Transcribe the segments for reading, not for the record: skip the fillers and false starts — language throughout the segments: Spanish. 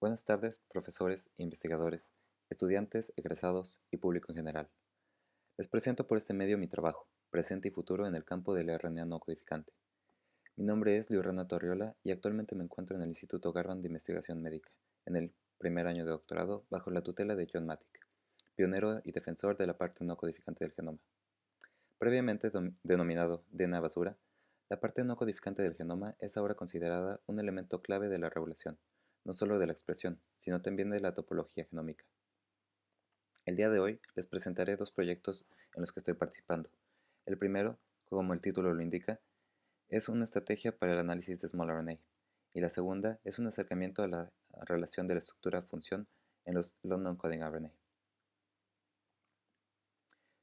Buenas tardes, profesores, investigadores, estudiantes, egresados y público en general. Les presento por este medio mi trabajo, presente y futuro en el campo del RNA no codificante. Mi nombre es Luis Renato Arriola y actualmente me encuentro en el Instituto Garvan de Investigación Médica, en el primer año de doctorado bajo la tutela de John Mattick, pionero y defensor de la parte no codificante del genoma. Previamente denominado DNA basura, la parte no codificante del genoma es ahora considerada un elemento clave de la regulación, no solo de la expresión, sino también de la topología genómica. El día de hoy les presentaré dos proyectos en los que estoy participando. El primero, como el título lo indica, es una estrategia para el análisis de small RNA, y la segunda es un acercamiento a la relación de la estructura-función en los London Coding RNA.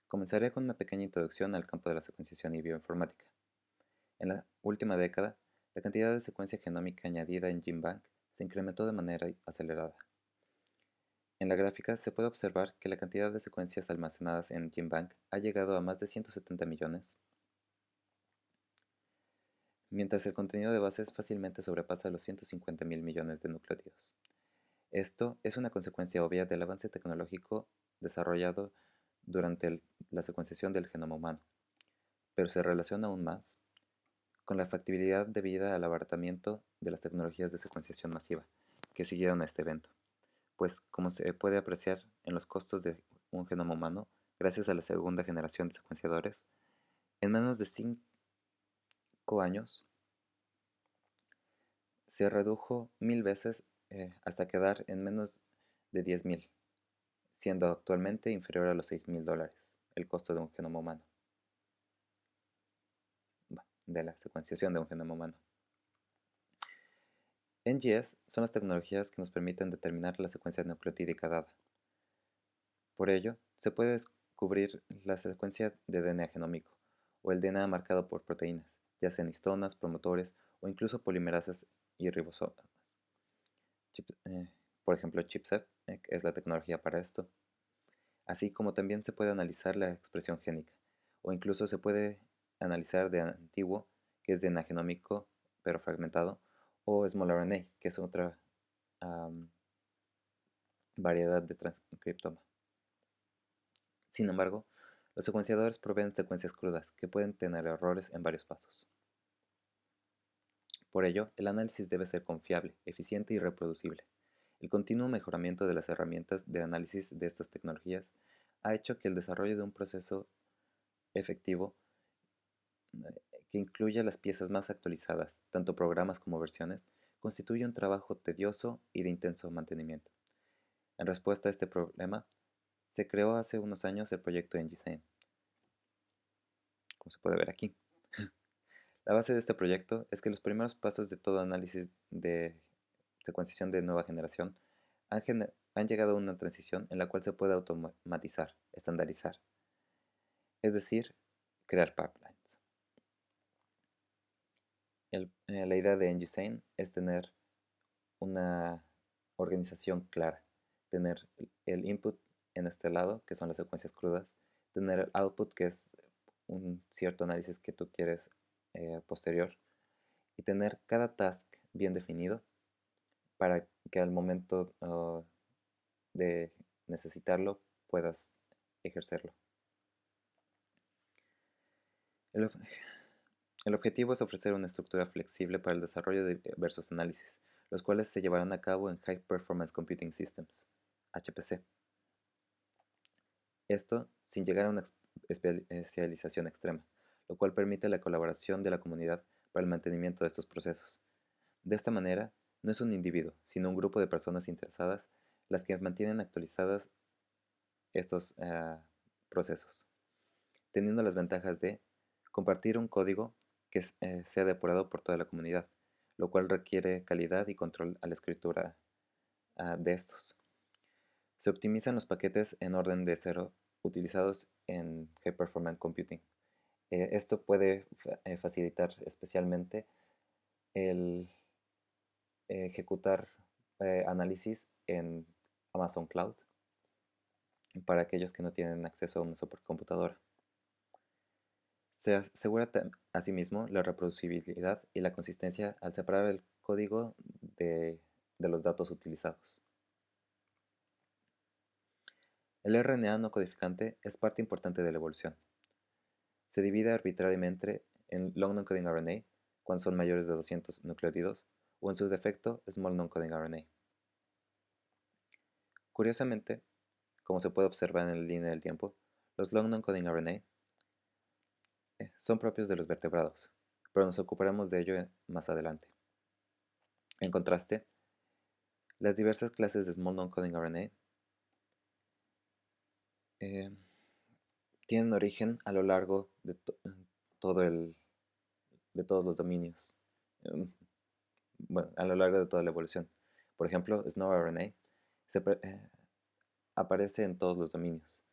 Comenzaré con una pequeña introducción al campo de la secuenciación y bioinformática. En la última década, la cantidad de secuencia genómica añadida en GenBank se incrementó de manera acelerada. En la gráfica se puede observar que la cantidad de secuencias almacenadas en GenBank ha llegado a más de 170 millones, mientras el contenido de bases fácilmente sobrepasa los 150.000 millones de nucleótidos. Esto es una consecuencia obvia del avance tecnológico desarrollado durante la secuenciación del genoma humano, pero se relaciona aún más con la factibilidad debida al abaratamiento de las tecnologías de secuenciación masiva que siguieron a este evento, pues como se puede apreciar en los costos de un genoma humano, gracias a la segunda generación de secuenciadores, en menos de 5 años se redujo 1000 veces hasta quedar en menos de 10.000, siendo actualmente inferior a los $6.000 el costo de un genoma humano, de la secuenciación de un genoma humano. NGS son las tecnologías que nos permiten determinar la secuencia nucleotídica dada. Por ello, se puede descubrir la secuencia de DNA genómico, o el DNA marcado por proteínas, ya sean histonas, promotores o incluso polimerasas y ribosomas. Por ejemplo, ChIP-seq es la tecnología para esto, así como también se puede analizar la expresión génica, o incluso se puede analizar de antiguo, que es DNA genómico pero fragmentado, o small RNA, que es otra variedad de transcriptoma. Sin embargo, los secuenciadores proveen secuencias crudas que pueden tener errores en varios pasos. Por ello, el análisis debe ser confiable, eficiente y reproducible. El continuo mejoramiento de las herramientas de análisis de estas tecnologías ha hecho que el desarrollo de un proceso efectivo que incluya las piezas más actualizadas, tanto programas como versiones, constituye un trabajo tedioso y de intenso mantenimiento. En respuesta a este problema, se creó hace unos años el proyecto NGSane, como se puede ver aquí. La base de este proyecto es que los primeros pasos de todo análisis de secuenciación de nueva generación han llegado a una transición en la cual se puede automatizar, estandarizar, es decir, crear pipelines. La idea de NGSane es tener una organización clara, tener el input en este lado, que son las secuencias crudas, tener el output, que es un cierto análisis que tú quieres posterior, y tener cada task bien definido para que al momento de necesitarlo puedas ejercerlo. El, el objetivo es ofrecer una estructura flexible para el desarrollo de diversos análisis, los cuales se llevarán a cabo en High Performance Computing Systems, HPC. Esto sin llegar a una especialización extrema, lo cual permite la colaboración de la comunidad para el mantenimiento de estos procesos. De esta manera, no es un individuo, sino un grupo de personas interesadas las que mantienen actualizadas estos procesos, teniendo las ventajas de compartir un código que sea depurado por toda la comunidad, lo cual requiere calidad y control a la escritura de estos. Se optimizan los paquetes en orden de cero utilizados en High Performance Computing. Esto puede facilitar especialmente el ejecutar análisis en Amazon Cloud para aquellos que no tienen acceso a una supercomputadora. Se asegura asimismo la reproducibilidad y la consistencia al separar el código de de los datos utilizados. El RNA no codificante es parte importante de la evolución. Se divide arbitrariamente en long non-coding RNA, cuando son mayores de 200 nucleótidos, o en su defecto, small non-coding RNA. Curiosamente, como se puede observar en la línea del tiempo, los long non-coding RNA son propios de los vertebrados, pero nos ocuparemos de ello más adelante. En contraste, las diversas clases de small non-coding RNA tienen origen a lo largo de, todo de todos los dominios, bueno, a lo largo de toda la evolución. Por ejemplo, SNORRNA aparece en todos los dominios.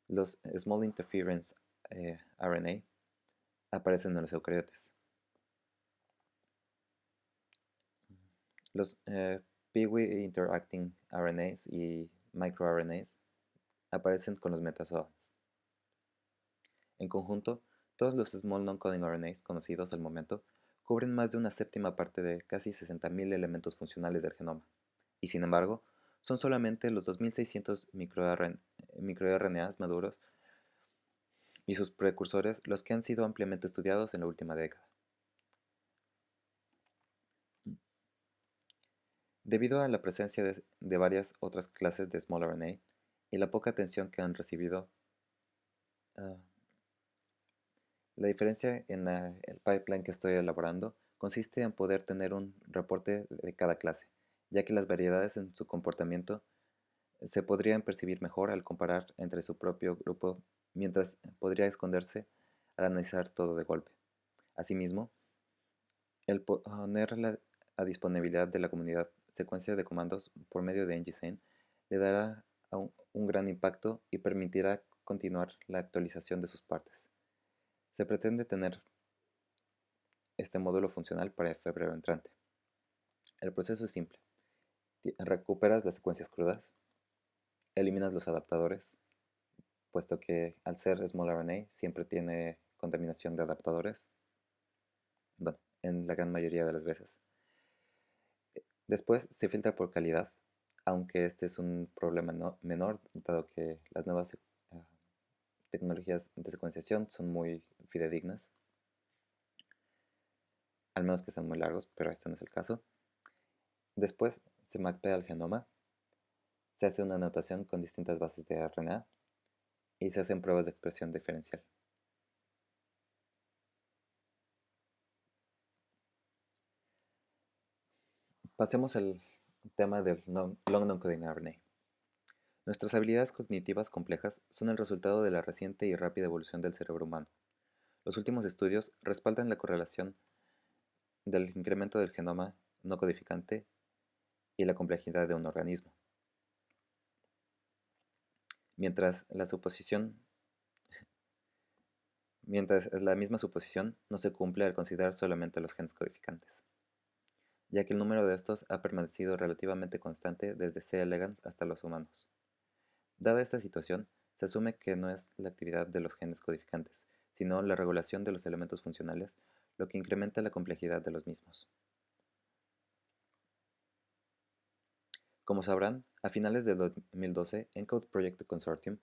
Los Small Interference RNA aparecen en los eucariotes. Los Peewee Interacting RNAs y microRNAs aparecen con los metazoas. En conjunto, todos los Small Non-Coding RNAs conocidos al momento cubren más de una séptima parte de casi 60.000 elementos funcionales del genoma, y sin embargo, son solamente los 2.600 microRNAs maduros y sus precursores los que han sido ampliamente estudiados en la última década. Debido a la presencia de varias otras clases de small RNA y la poca atención que han recibido, la diferencia en el pipeline que estoy elaborando consiste en poder tener un reporte de cada clase, ya que las variedades en su comportamiento se podrían percibir mejor al comparar entre su propio grupo, mientras podría esconderse al analizar todo de golpe. Asimismo, el poner a disponibilidad de la comunidad secuencia de comandos por medio de ngSane le dará un gran impacto y permitirá continuar la actualización de sus partes. Se pretende tener este módulo funcional para febrero entrante. El proceso es simple. Recuperas las secuencias crudas, eliminas los adaptadores, puesto que al ser small RNA siempre tiene contaminación de adaptadores, bueno, en la gran mayoría de las veces. Después se filtra por calidad, aunque este es un problema menor, dado que las nuevas tecnologías de secuenciación son muy fidedignas, al menos que sean muy largos, pero este no es el caso. Después se mapea el genoma, se hace una anotación con distintas bases de RNA y se hacen pruebas de expresión diferencial. Pasemos al tema del long non-coding RNA. Nuestras habilidades cognitivas complejas son el resultado de la reciente y rápida evolución del cerebro humano. Los últimos estudios respaldan la correlación del incremento del genoma no codificante y la complejidad de un organismo. Mientras la misma suposición no se cumple al considerar solamente los genes codificantes, ya que el número de estos ha permanecido relativamente constante desde C. elegans hasta los humanos. Dada esta situación, se asume que no es la actividad de los genes codificantes, sino la regulación de los elementos funcionales, lo que incrementa la complejidad de los mismos. Como sabrán, a finales de 2012, ENCODE Project Consortium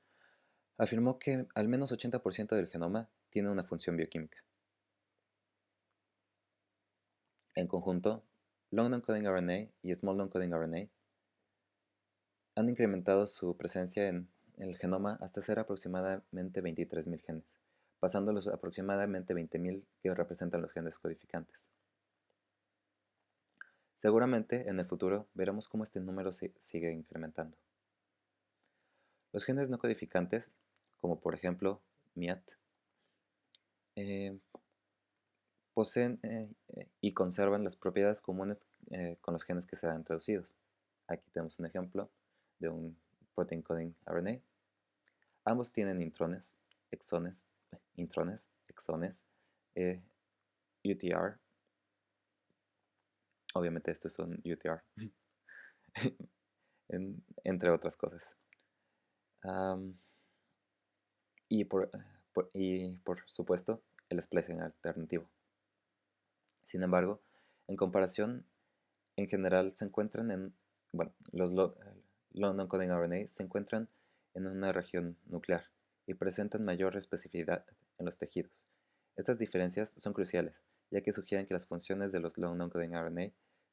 afirmó que al menos 80% del genoma tiene una función bioquímica. En conjunto, long non-coding RNA y small non-coding RNA han incrementado su presencia en el genoma hasta ser aproximadamente 23.000 genes, pasando los aproximadamente 20.000 que representan los genes codificantes. Seguramente en el futuro veremos cómo este número sigue incrementando. Los genes no codificantes, como por ejemplo MIAT, poseen y conservan las propiedades comunes con los genes que serán introducidos. Aquí tenemos un ejemplo de un protein coding RNA. Ambos tienen intrones, exones, UTR. Obviamente esto es un UTR, entre otras cosas. Y por supuesto, el splicing alternativo. Sin embargo, en comparación, En general se encuentran los long non-coding RNA se encuentran en una región nuclear y presentan mayor especificidad en los tejidos. Estas diferencias son cruciales, ya que sugieren que las funciones de los long non-coding RNA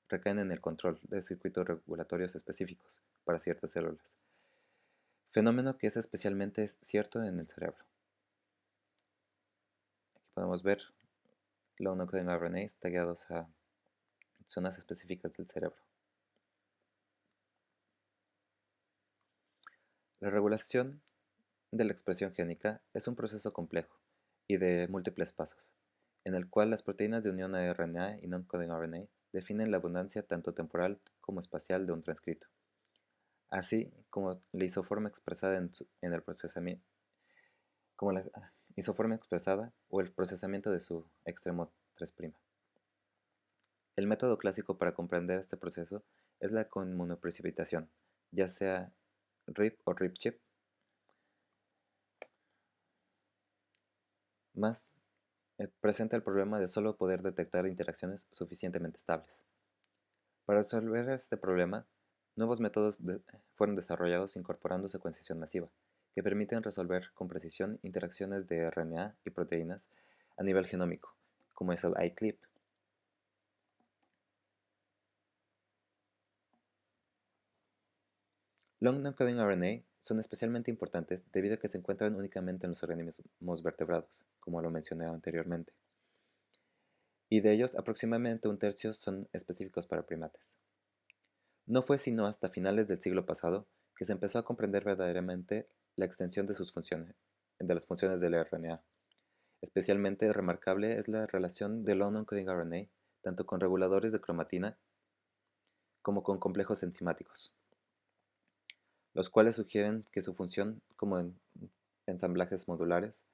recaen en el control de circuitos regulatorios específicos para ciertas células, fenómeno que es especialmente cierto en el cerebro. Aquí podemos ver long non-coding RNAs tagueados a zonas específicas del cerebro. La regulación de la expresión génica es un proceso complejo y de múltiples pasos, en el cual las proteínas de unión a RNA y non-coding RNA definen la abundancia tanto temporal como espacial de un transcrito, así como la isoforma expresada en el procesamiento, como la isoforma expresada o el procesamiento de su extremo 3'. El método clásico para comprender este proceso es la inmunoprecipitación, ya sea RIP o RIP-chip, más presenta el problema de solo poder detectar interacciones suficientemente estables. Para resolver este problema, nuevos métodos fueron desarrollados incorporando secuenciación masiva, que permiten resolver con precisión interacciones de RNA y proteínas a nivel genómico, como es el iClip. Long non-coding RNA son especialmente importantes debido a que se encuentran únicamente en los organismos vertebrados, como lo mencioné anteriormente, y de ellos aproximadamente un tercio son específicos para primates. No fue sino hasta finales del siglo pasado que se empezó a comprender verdaderamente la extensión de de las funciones del RNA. Especialmente remarcable es la relación del long non-coding RNA tanto con reguladores de cromatina como con complejos enzimáticos, los cuales sugieren que su función como en ensamblajes modulares,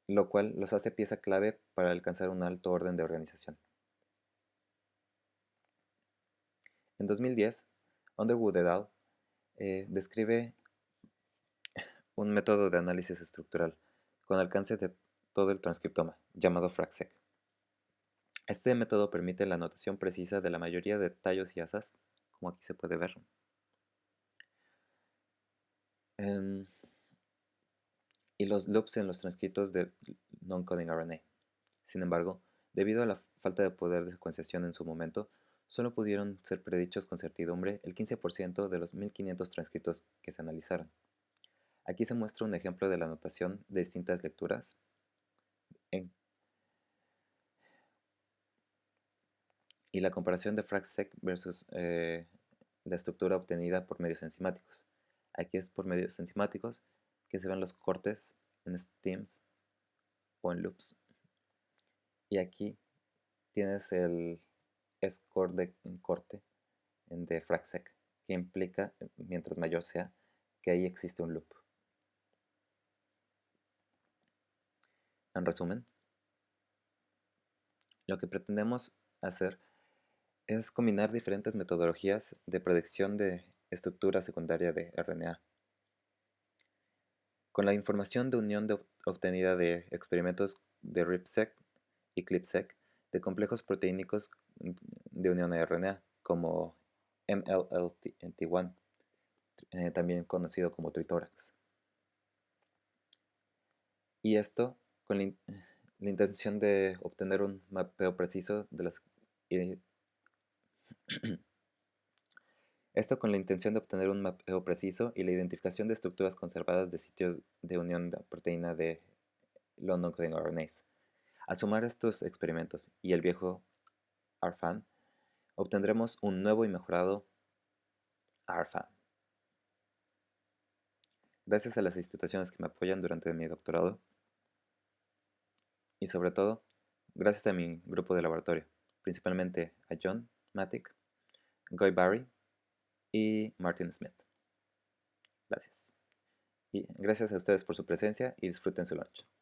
lo cual los hace pieza clave para alcanzar un alto orden de organización. En 2010, Underwood et al. Describe un método de análisis estructural con alcance de todo el transcriptoma, llamado FragSeq. Este método permite la anotación precisa de la mayoría de tallos y asas, como aquí se puede ver, y los loops en los transcritos de non-coding RNA. Sin embargo, debido a la falta de poder de secuenciación en su momento, solo pudieron ser predichos con certidumbre el 15% de los 1500 transcritos que se analizaron. Aquí se muestra un ejemplo de la anotación de distintas lecturas y la comparación de FragSeq versus la estructura obtenida por medios enzimáticos. Aquí es por medios enzimáticos que se ven los cortes en stems o en loops. Y aquí tienes el score de corte de FragSeq, que implica, mientras mayor sea, que ahí existe un loop. En resumen, lo que pretendemos hacer es combinar diferentes metodologías de predicción de estructura secundaria de RNA. Con la información de unión obtenida de experimentos de RIPSeq y ClipSeq de complejos proteínicos de unión a RNA, como MLLT1, también conocido como tritórax. Y esto con la intención de obtener un mapeo preciso de las Esto con la intención de obtener un mapeo preciso y la identificación de estructuras conservadas de sitios de unión de proteína de long non-coding RNAs. Al sumar estos experimentos y el viejo RFAM, obtendremos un nuevo y mejorado RFAM. Gracias a las instituciones que me apoyan durante mi doctorado y sobre todo, gracias a mi grupo de laboratorio, principalmente a John Matic, Guy Barry y Martin Smith. Gracias. Y gracias a ustedes por su presencia y disfruten su lunch.